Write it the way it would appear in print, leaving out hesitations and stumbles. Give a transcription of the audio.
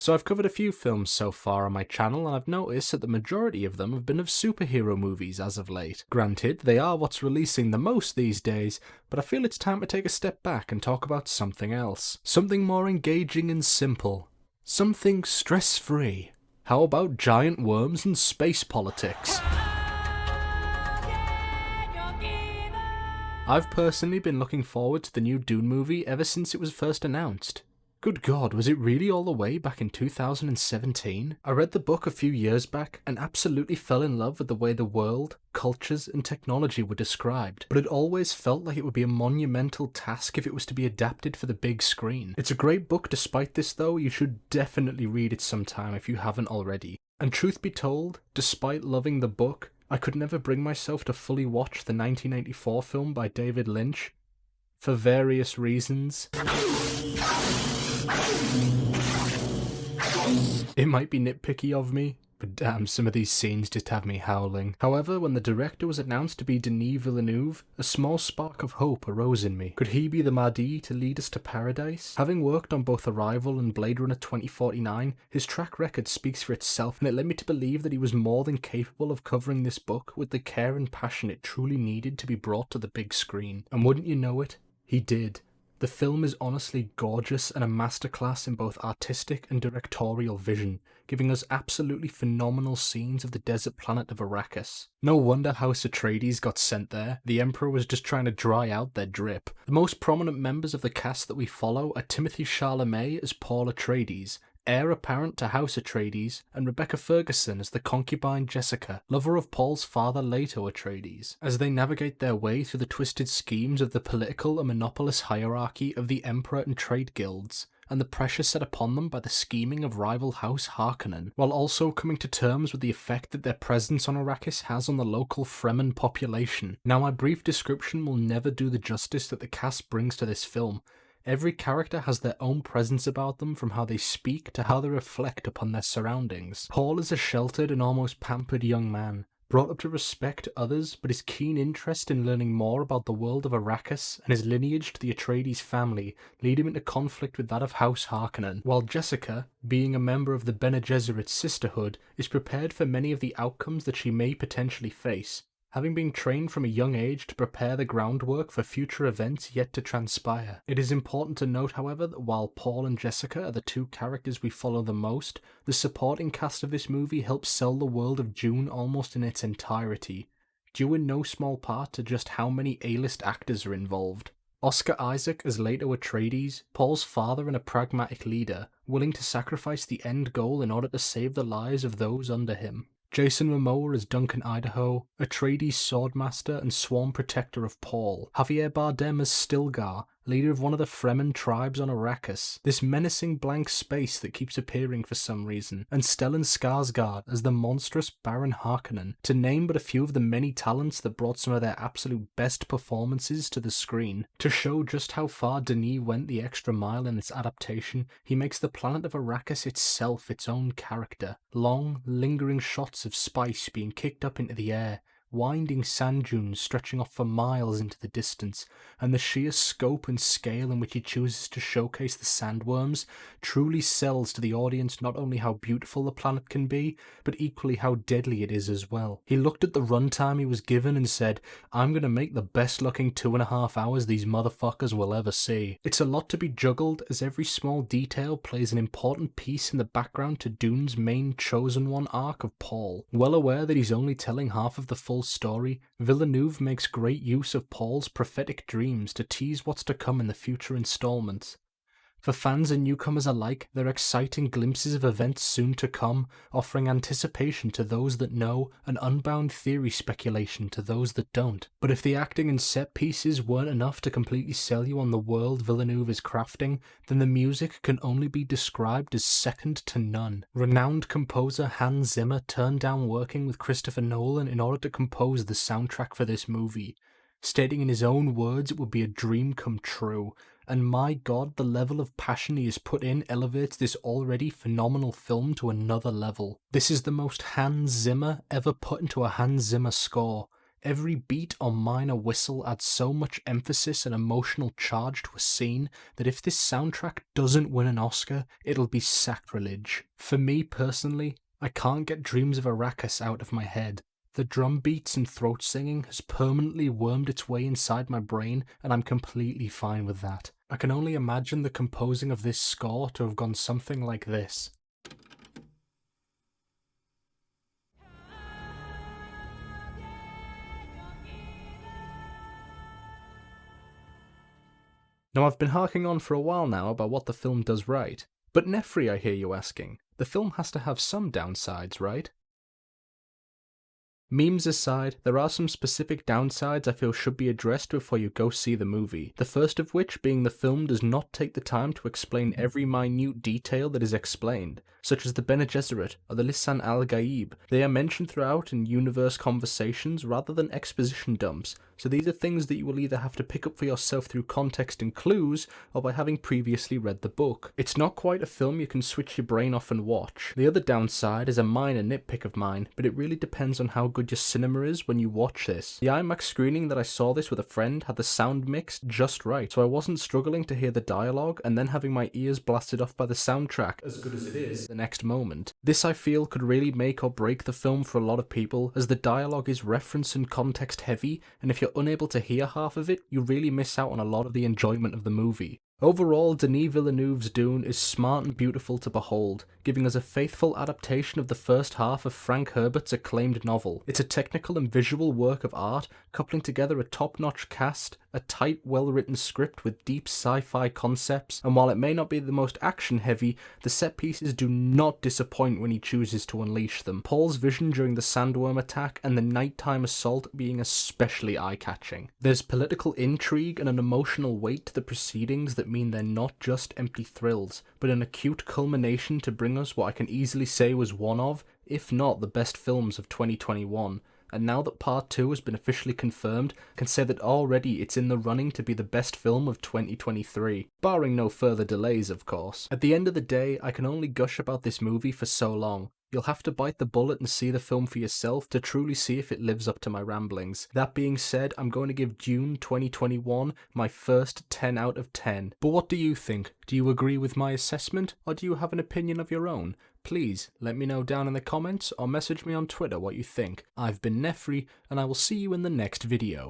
So I've covered a few films so far on my channel, and I've noticed that the majority of them have been of superhero movies as of late. Granted, they are what's releasing the most these days, but I feel it's time to take a step back and talk about something else. Something more engaging and simple. Something stress-free. How about giant worms and space politics? I've personally been looking forward to the new Dune movie ever since it was first announced. Good God, was it really all the way back in 2017? I read the book a few years back and absolutely fell in love with the way the world, cultures, and technology were described, but it always felt like it would be a monumental task if it was to be adapted for the big screen. It's a great book despite this though, you should definitely read it sometime if you haven't already. And truth be told, despite loving the book, I could never bring myself to fully watch the 1984 film by David Lynch, for various reasons. It might be nitpicky of me, but damn, some of these scenes just have me howling. However, when the director was announced to be Denis Villeneuve, a small spark of hope arose in me. Could he be the Mahdi to lead us to paradise? Having worked on both Arrival and Blade Runner 2049, his track record speaks for itself, and it led me to believe that he was more than capable of covering this book with the care and passion it truly needed to be brought to the big screen. And wouldn't you know it, he did. The film is honestly gorgeous and a masterclass in both artistic and directorial vision, giving us absolutely phenomenal scenes of the desert planet of Arrakis. No wonder House Atreides got sent there. The Emperor was just trying to dry out their drip. The most prominent members of the cast that we follow are Timothée Chalamet as Paul Atreides, heir apparent to House Atreides, and Rebecca Ferguson as the concubine Jessica, lover of Paul's father Leto Atreides, as they navigate their way through the twisted schemes of the political and monopolist hierarchy of the Emperor and trade guilds, and the pressure set upon them by the scheming of rival House Harkonnen, while also coming to terms with the effect that their presence on Arrakis has on the local Fremen population. Now, my brief description will never do the justice that the cast brings to this film. Every character has their own presence about them, from how they speak to how they reflect upon their surroundings. Paul is a sheltered and almost pampered young man, brought up to respect others, but his keen interest in learning more about the world of Arrakis and his lineage to the Atreides family lead him into conflict with that of House Harkonnen, while Jessica, being a member of the Bene Gesserit sisterhood, is prepared for many of the outcomes that she may potentially face, having been trained from a young age to prepare the groundwork for future events yet to transpire. It is important to note, however, that while Paul and Jessica are the two characters we follow the most, the supporting cast of this movie helps sell the world of Dune almost in its entirety, due in no small part to just how many A-list actors are involved. Oscar Isaac as Leto Atreides, Paul's father and a pragmatic leader, willing to sacrifice the end goal in order to save the lives of those under him. Jason Momoa as Duncan Idaho, Atreides swordmaster and sworn protector of Paul. Javier Bardem as Stilgar, leader of one of the Fremen tribes on Arrakis, this menacing blank space that keeps appearing for some reason, and Stellan Skarsgård as the monstrous Baron Harkonnen, to name but a few of the many talents that brought some of their absolute best performances to the screen. To show just how far Denis went the extra mile in its adaptation, he makes the planet of Arrakis itself its own character. Long, lingering shots of spice being kicked up into the air, winding sand dunes stretching off for miles into the distance, and the sheer scope and scale in which he chooses to showcase the sandworms truly sells to the audience not only how beautiful the planet can be, but equally how deadly it is as well. He looked at the runtime he was given and said, "I'm gonna make the best looking 2.5 hours these motherfuckers will ever see." It's a lot to be juggled, as every small detail plays an important piece in the background to Dune's main chosen one arc of Paul. Well aware that he's only telling half of the full story, Villeneuve makes great use of Paul's prophetic dreams to tease what's to come in the future installments. For fans and newcomers alike, they're exciting glimpses of events soon to come, offering anticipation to those that know and unbound theory speculation to those that don't. But if the acting and set pieces weren't enough to completely sell you on the world Villeneuve is crafting, then the music can only be described as second to none. Renowned composer Hans Zimmer turned down working with Christopher Nolan in order to compose the soundtrack for this movie, stating in his own words it would be a dream come true. And my god, the level of passion he has put in elevates this already phenomenal film to another level. This is the most Hans Zimmer ever put into a Hans Zimmer score, Every beat or minor whistle adds so much emphasis and emotional charge to a scene that if this soundtrack doesn't win an Oscar, it'll be sacrilege. For me personally, I can't get Dreams of Arrakis out of my head. The drum beats and throat singing has permanently wormed its way inside my brain, and I'm completely fine with that. I can only imagine the composing of this score to have gone something like this. Now, I've been harking on for a while now about what the film does right. But Nefri, I hear you asking, the film has to have some downsides, right? Memes aside, there are some specific downsides I feel should be addressed before you go see the movie. The first of which being the film does not take the time to explain every minute detail that is explained, such as the Bene Gesserit or the Lisan al-Gaib. They are mentioned throughout in universe conversations rather than exposition dumps, so these are things that you will either have to pick up for yourself through context and clues, or by having previously read the book. It's not quite a film you can switch your brain off and watch. The other downside is a minor nitpick of mine, but it really depends on how good your cinema is when you watch this. The IMAX screening that I saw this with a friend had the sound mixed just right, so I wasn't struggling to hear the dialogue and then having my ears blasted off by the soundtrack, as good as it is, the next moment. This I feel could really make or break the film for a lot of people, as the dialogue is reference and context heavy, and if you're unable to hear half of it, you really miss out on a lot of the enjoyment of the movie. Overall, Denis Villeneuve's Dune is smart and beautiful to behold, giving us a faithful adaptation of the first half of Frank Herbert's acclaimed novel. It's a technical and visual work of art, coupling together a top-notch cast, a tight, well-written script with deep sci-fi concepts, and while it may not be the most action-heavy, the set pieces do not disappoint when he chooses to unleash them. Paul's vision during the sandworm attack and the nighttime assault being especially eye-catching. There's political intrigue and an emotional weight to the proceedings that mean they're not just empty thrills, but an acute culmination to bring us what I can easily say was one of, if not the best films of 2021. And now that part 2 has been officially confirmed, I can say that already it's in the running to be the best film of 2023. Barring no further delays, of course. At the end of the day, I can only gush about this movie for so long. You'll have to bite the bullet and see the film for yourself to truly see if it lives up to my ramblings. That being said, I'm going to give Dune 2021 my first 10 out of 10. But what do you think? Do you agree with my assessment, or do you have an opinion of your own? Please let me know down in the comments or message me on Twitter what you think. I've been Nefri, and I will see you in the next video.